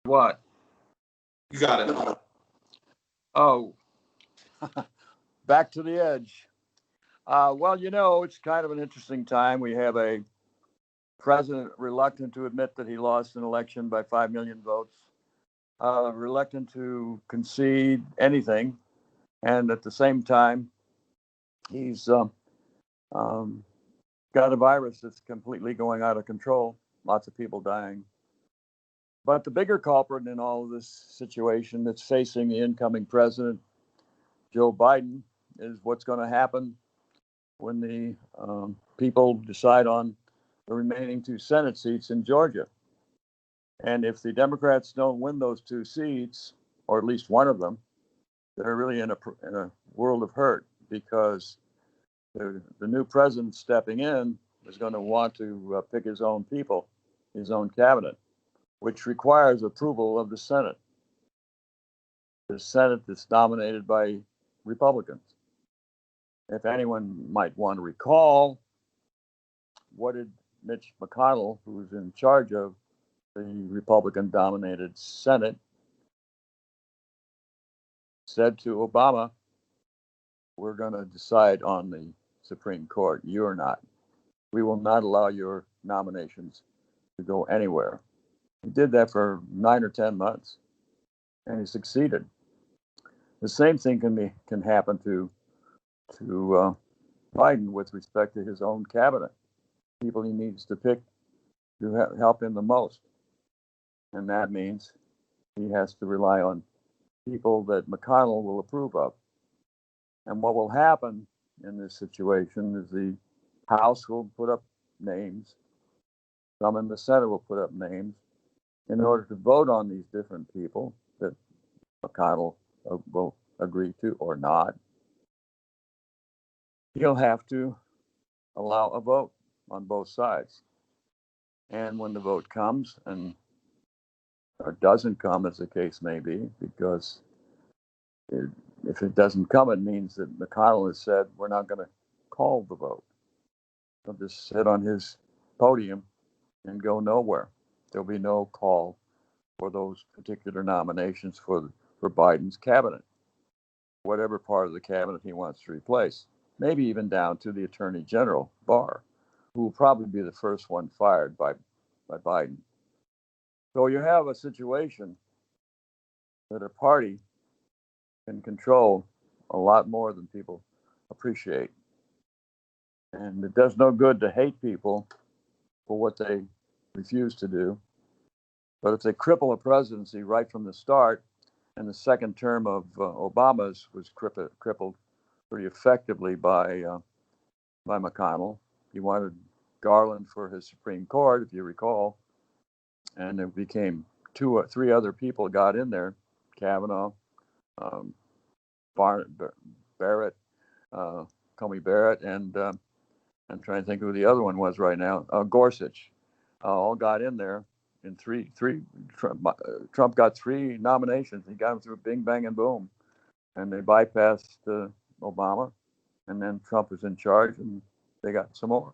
What? You got it. Oh, Back to the edge. Well, it's kind of an interesting time. We have a president reluctant to admit that he lost an election by 5 million votes, reluctant to concede anything. And at the same time, he's got a virus that's completely going out of control, lots of people dying. But the bigger culprit in all of this situation that's facing the incoming president, Joe Biden, is what's going to happen when the people decide on the remaining 2 Senate seats in Georgia. And if the Democrats don't win those 2 seats, or at least one of them, they're really in a world of hurt, because the new president stepping in is going to want to pick his own people, his own cabinet, which requires approval of the Senate. The Senate is dominated by Republicans. If anyone might want to recall, what did Mitch MCConnell, who's in charge of the Republican-dominated Senate, said to Obama, we're going to decide on the Supreme Court. You're not. We will not allow your nominations to go anywhere. He did that for 9 or 10 months, and he succeeded. The same thing can happen to Biden with respect to his own cabinet, people he needs to pick to help him the most. And that means he has to rely on people that McConnell will approve of. And what will happen in this situation is the House will put up names, some in the Senate will put up names in order to vote on these different people that McConnell will agree to or not. He'll have to allow a vote on both sides. And when the vote comes, or doesn't come, as the case may be, because if it doesn't come, it means that McConnell has said, we're not going to call the vote. He'll just sit on his podium and go nowhere. There'll be no call for those particular nominations for Biden's cabinet, whatever part of the cabinet he wants to replace, maybe even down to the Attorney General, Barr, who will probably be the first one fired by Biden. So you have a situation that a party can control a lot more than people appreciate. And it does no good to hate people for what they refuse to do. But if they cripple a presidency right from the start, and the second term of Obama's was crippled pretty effectively by McConnell. He wanted Garland for his Supreme Court, if you recall, and it became 2 or 3 other people got in there: Kavanaugh, Barrett, Comey Barrett, and I'm trying to think who the other one was right now. Gorsuch, all got in there. In three, Trump got 3 nominations. He got them through bing, bang, and boom, and they bypassed Obama, and then Trump was in charge, and they got some more.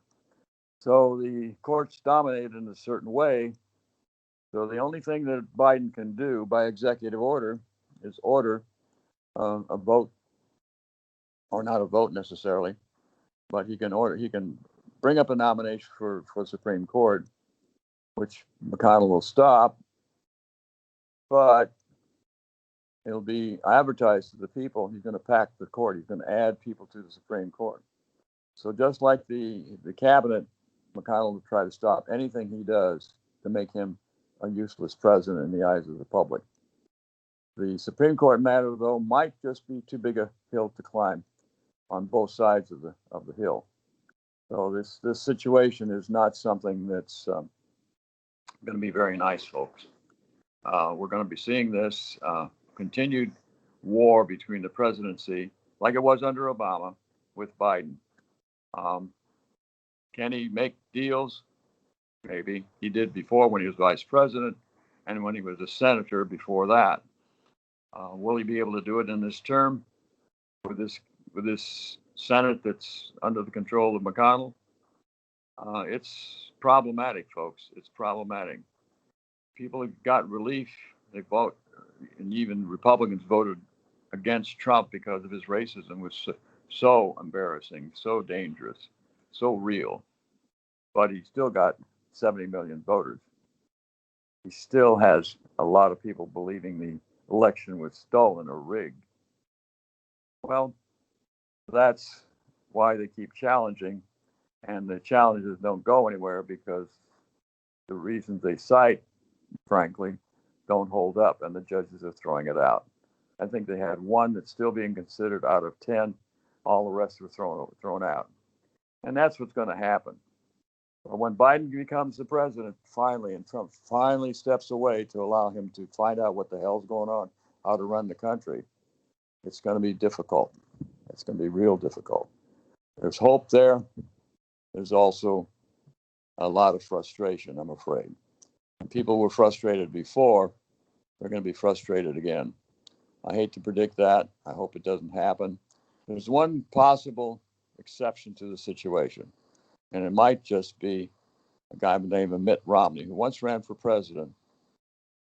So the courts dominated in a certain way. So the only thing that Biden can do by executive order is order a vote, or not a vote necessarily, but he can bring up a nomination for Supreme Court, which McConnell will stop, but it'll be advertised to the people. He's going to pack the court. He's going to add people to the Supreme Court. So just like the cabinet, McConnell will try to stop anything he does to make him a useless president in the eyes of the public. The Supreme Court matter, though, might just be too big a hill to climb on both sides of the hill. So this situation is not something that's going to be very nice, folks. We're going to be seeing this continued war between the presidency, like it was under Obama, with Biden. Can he make deals? Maybe. He did before when he was vice president and when he was a senator before that. Will he be able to do it in this term with this Senate that's under the control of McConnell? It's problematic, folks. It's problematic. People got relief they vote, and even Republicans voted against Trump because of his racism was so embarrassing, so dangerous, so real. But he still got 70 million voters. He still has a lot of people believing the election was stolen or rigged. Well, that's why they keep challenging, and the challenges don't go anywhere because the reasons they cite, frankly, don't hold up, and the judges are throwing it out. I think they had one that's still being considered out of 10. All the rest were thrown out. And that's what's going to happen. But when Biden becomes the president, finally, and Trump finally steps away to allow him to find out what the hell's going on, how to run the country, it's going to be difficult. It's going to be real difficult. There's hope there. There's also a lot of frustration, I'm afraid. And people were frustrated before. They're going to be frustrated again. I hate to predict that. I hope it doesn't happen. There's one possible exception to the situation, and it might just be a guy by the name of Mitt Romney, who once ran for president,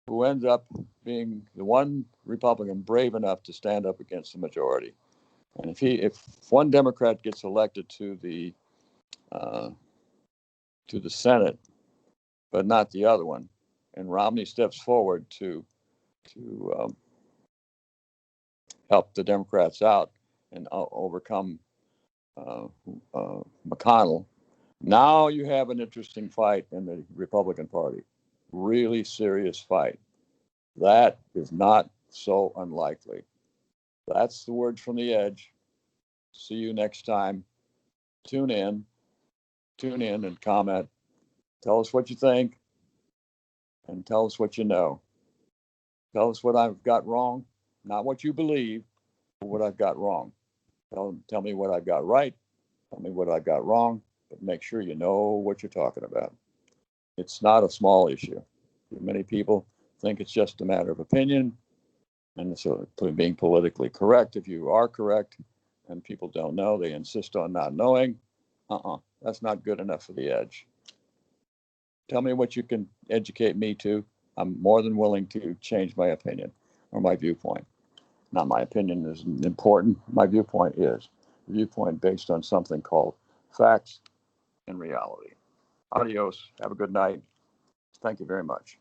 who ends up being the one Republican brave enough to stand up against the majority. And if one Democrat gets elected to the Senate, but not the other one, and Romney steps forward to help the Democrats out and overcome McConnell, now you have an interesting fight in the Republican Party. Really serious fight. That is not so unlikely. That's the word from the edge. See you next time. Tune in and comment. Tell us what you think and tell us what you know. Tell us what I've got wrong, not what you believe, but what I've got wrong. Tell me what I've got right. Tell me what I got wrong, but make sure you know what you're talking about. It's not a small issue. Many people think it's just a matter of opinion, and so being politically correct, if you are correct, and people don't know, they insist on not knowing. That's not good enough for the edge. Tell me what you can educate me to. I'm more than willing to change my opinion or my viewpoint. Not my opinion is important. My viewpoint is a viewpoint based on something called facts and reality. Adios. Have a good night. Thank you very much.